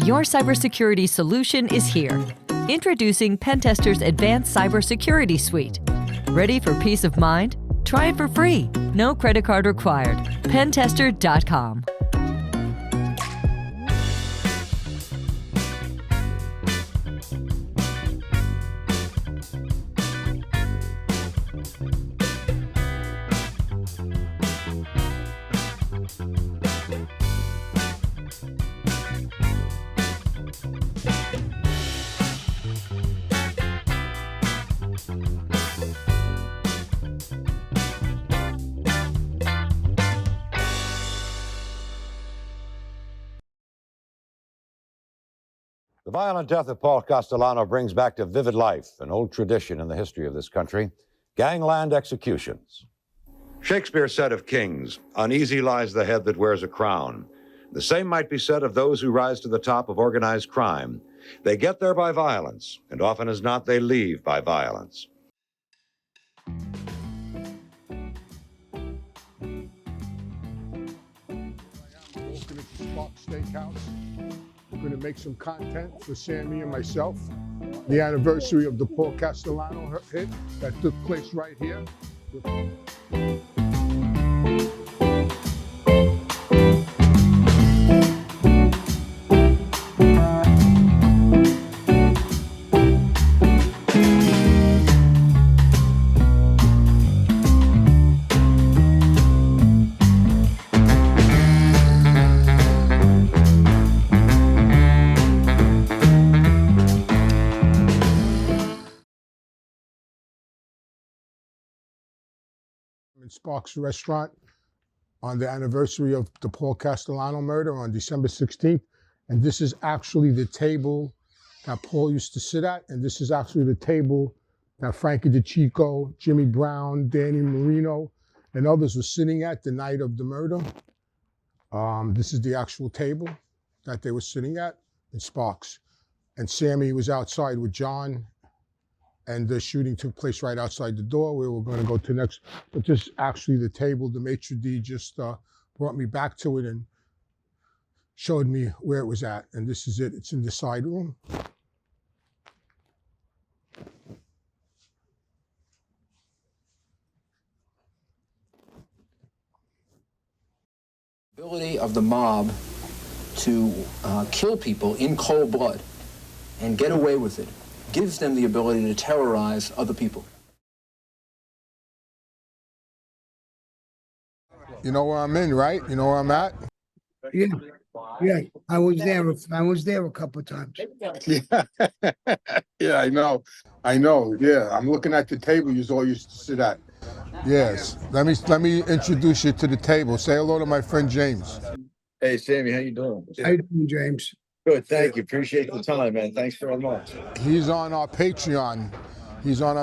Your cybersecurity solution is here. Introducing Pentester's Advanced Cybersecurity Suite. Ready for peace of mind? Try it for free. No credit card required. Pentester.com. The violent death of Paul Castellano brings back to vivid life an old tradition in the history of this country, gangland executions. Shakespeare said of kings, "Uneasy lies the head that wears a crown." The same might be said of those who rise to the top of organized crime. They get there by violence, and often as not, they leave by violence. Walking into Sparks Steakhouse. We're going to make some content for Sammy and myself. The anniversary of the Paul Castellano hit that took place right here. In Sparks Restaurant on the anniversary of the Paul Castellano murder on December 16th. And this is actually the table that Paul used to sit at. And this is actually the table that Frankie DeChico, Jimmy Brown, Danny Marino, and others were sitting at the night of the murder. This is the actual table that they were sitting at in Sparks. And Sammy was outside with John. And the shooting took place right outside the door where we're going to go to next. But this is actually the table. The maitre d' just brought me back to it and showed me where it was at. And this is it. It's in the side room. Ability of the mob to kill people in cold blood and get away with it gives them the ability to terrorize other people. You know where I'm in, right? You know where I'm at? Yeah, yeah. I was there a couple of times. Yeah, yeah, I know. Yeah, I'm looking at the table you all used to sit at. Yes. Let me introduce you to the table. Say hello to my friend James. Hey, Sammy, how you doing? How you doing, James? Good, thank you. Appreciate the time, man. Thanks very much. He's on our Patreon.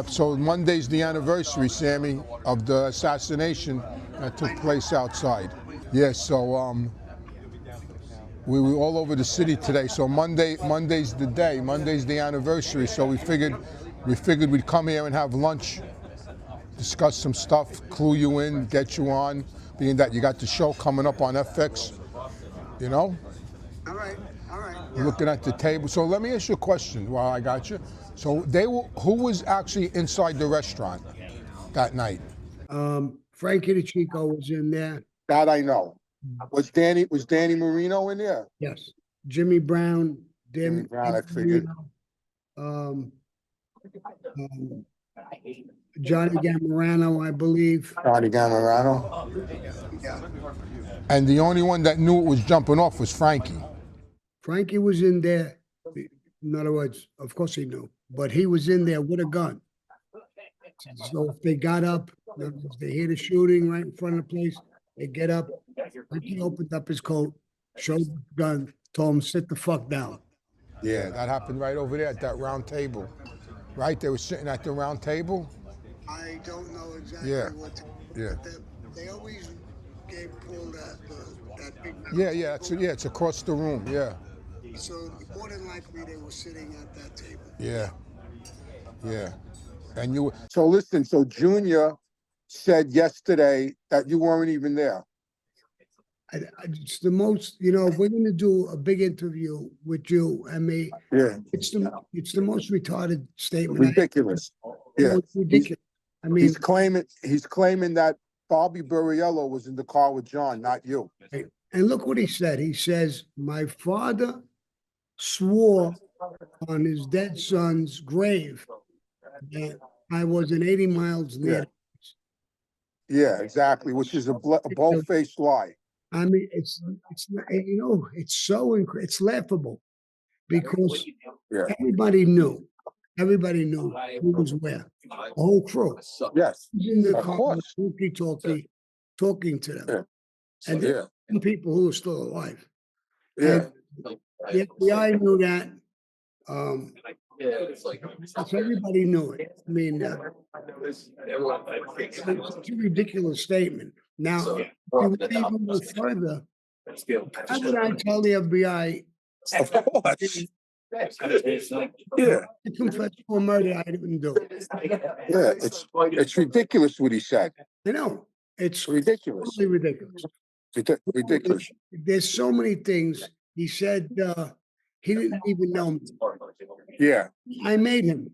So Monday's the anniversary, Sammy, of the assassination that took place outside. Yeah, so we were all over the city today. So Monday's the day. Monday's the anniversary. So we figured we'd come here and have lunch, discuss some stuff, clue you in, get you on, being that you got the show coming up on FX, you know? All right. Yeah. Looking at the table. So let me ask you a question while I got you. So who was actually inside the restaurant that night? Frankie DeChico was in there. That I know. Was Danny Marino in there? Yes. Jimmy Brown. Jimmy Brown, I figured. Johnny Gamorano, I believe. Johnny Gamorano. Yeah. And the only one that knew it was jumping off was Frankie. Frankie was in there. In other words, of course he knew, but he was in there with a gun. So if they got up, if they hear the shooting right in front of the place, they get up. Frankie opened up his coat, showed the gun, told him, sit the fuck down. Yeah, that happened right over there at that round table. Right? They were sitting at the round table? I don't know exactly what. Yeah. They always gave Paul that big. Yeah. It's across the room. Yeah. So more than likely they were sitting at that table. Yeah. And you. So listen. So Junior said yesterday that you weren't even there. It's the most, you know, if we're gonna do a big interview with you and me, Yeah, it's the most retarded statement. ridiculous. Yeah, It's ridiculous. I mean, He's claiming that Bobby Burriello was in the car with John, not you. and look what he said. He says, my father swore on his dead son's grave that I wasn't 80 miles near. Yeah, exactly, which is a bold-faced lie. I mean, it's not, you know, it's so it's laughable because Yeah. everybody knew who was where. The whole crew. Yes, He's in the of car, course. talking to them, Yeah. and Yeah, the people who are still alive. yeah, The FBI knew that. So everybody knew it. I mean, it's a ridiculous statement. Now, if you would even go further, how would I tell the FBI of course. Yeah, to confess to a murder I didn't do? yeah, it's ridiculous what he said. I know it's Ridiculous. totally ridiculous. Ridiculous. There's so many things he said. He didn't even know me. Yeah, I made him.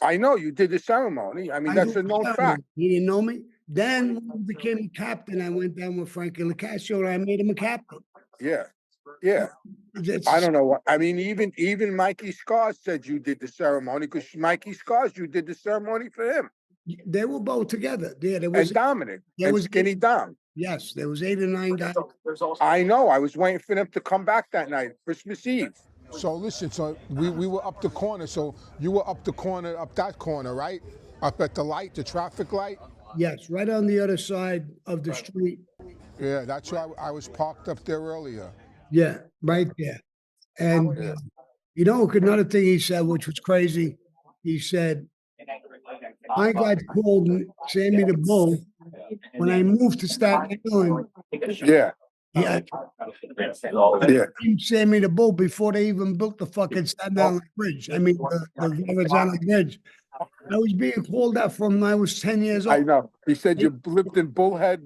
I know you did the ceremony. I mean, that's a known fact. He didn't know me. Then when he became a captain, I went down with Frankie Lacasio and I made him a captain. Yeah, yeah. I don't know what I mean. Even Mikey Scars said you did the ceremony because Mikey Scars, you did the ceremony for him. They were both together. Yeah, there was And Dominic there and was Skinny Dom. yes, there was 8 or 9 guys. I know. I was waiting for them to come back that night, Christmas Eve. So listen, so we were up the corner. So you were up that corner, right? Up at the light, the traffic light. Yes, right on the other side of the street. Yeah, that's why I was parked up there earlier. Yeah, right there. And you know, another thing he said, which was crazy, he said, I got called Sammy the Bull when I moved to Staten Island. Yeah. Yeah, Yeah. Sammy the Bull before they even built the fucking Staten Island Bridge. I mean, the Verrazano Bridge. I was being called that from I was 10 years I old. know. He said you lived in Bullhead,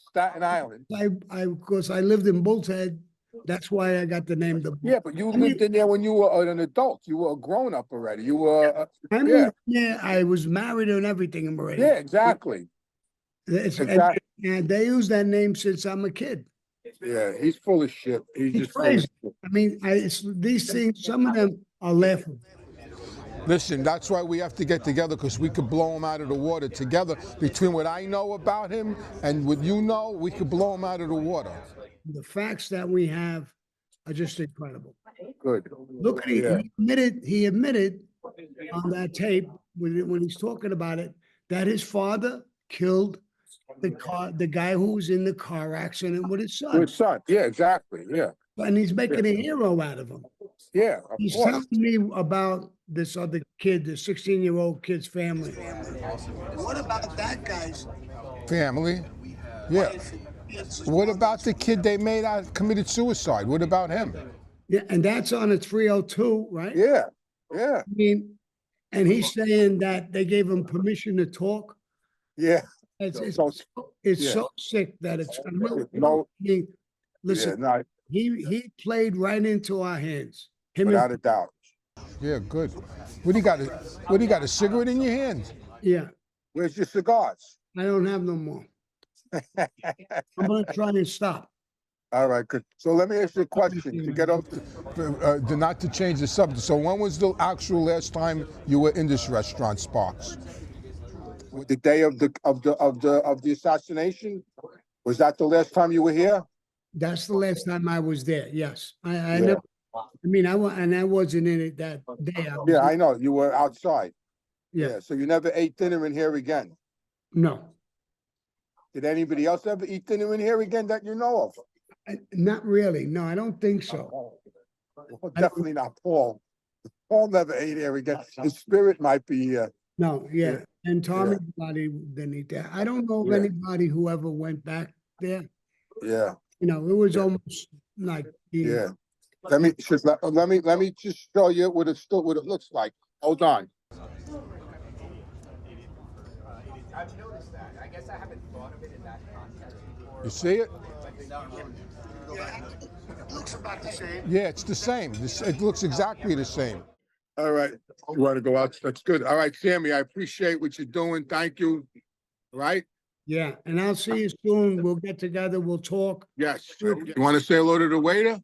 Staten Island. Because I lived in Bull's Head. That's why I got the name the Bull. Yeah, but you lived in there when you were an adult. You were a grown up already. You were. I mean, yeah, I was married and everything already. Yeah, exactly. And they use that name since I'm a kid. Yeah, he's full of shit. He's just crazy. I mean, these things, some of them are laughable. Listen, that's why we have to get together because we could blow him out of the water together. Between what I know about him and what you know, we could blow him out of the water. The facts that we have are just incredible. Good. Look at it. He admitted on that tape when he's talking about it that his father killed the guy who was in the car accident with his son. With his son. Yeah, exactly. Yeah. And he's making a hero out of him. Yeah. He's telling me about this other kid, the 16-year-old kid's family. What about that guy's family? Yeah. What about the kid they made out committed suicide? What about him? Yeah, and that's on a 302, right? Yeah. Yeah. I mean, and he's saying that they gave him permission to talk. Yeah. It's yeah. so sick that it's no. I mean, listen, Yeah, no, he played right into our hands. Him without a doubt. Yeah, good. What do you got? What do you got? A cigarette in your hand? Yeah. Where's your cigars? I don't have no more. I'm gonna try and stop. All right, good. So let me ask you a question to get up. Not to change the subject. So when was the actual last time you were in this restaurant, Sparks? The day of the assassination? Was that the last time you were here? That's the last time I was there. Yes, I never. I mean, I wasn't in it that day. I know you were outside. Yeah. So you never ate dinner in here again. No. Did anybody else ever eat dinner in here again that you know of? Not really. No, I don't think so. Well, definitely not Paul. Paul never ate here again. His spirit might be. No, yeah. And Tommy Bilotti didn't eat there. I don't know of anybody who ever went back there. Yeah. You know, it was almost like Yeah. Let me just show you what it looks like. Hold on. I've noticed that. I guess I haven't thought of it in that context before. You see it? It looks about the same. Yeah, it's the same. It looks exactly the same. All right. You want to go out? That's good. All right, Sammy, I appreciate what you're doing. Thank you. All right? Yeah, and I'll see you soon. We'll get together, we'll talk. Yes. You want to say hello to the waiter?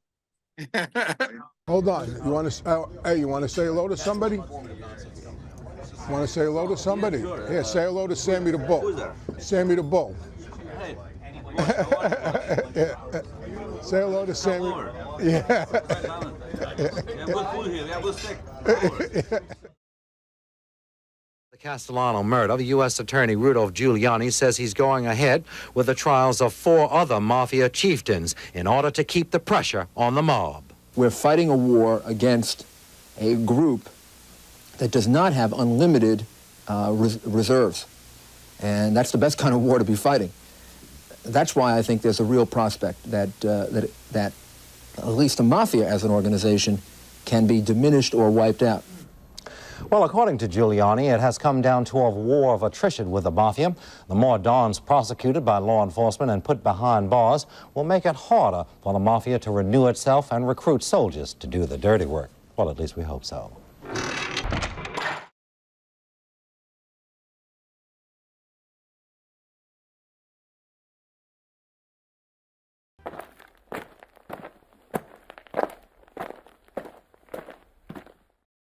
Hold on. You want to? Hey, you want to say hello to somebody? Want to say hello to somebody? Here, say hello to Sammy the Bull. Sammy the Bull. Yeah. Say hello to Sammy. Yeah. The Castellano murder, the U.S. Attorney Rudolph Giuliani says he's going ahead with the trials of 4 other mafia chieftains in order to keep the pressure on the mob. We're fighting a war against a group that does not have unlimited reserves. And that's the best kind of war to be fighting. That's why I think there's a real prospect that at least the Mafia as an organization can be diminished or wiped out. Well, according to Giuliani, it has come down to a war of attrition with the Mafia. The more Dons prosecuted by law enforcement and put behind bars will make it harder for the Mafia to renew itself and recruit soldiers to do the dirty work. Well, at least we hope so.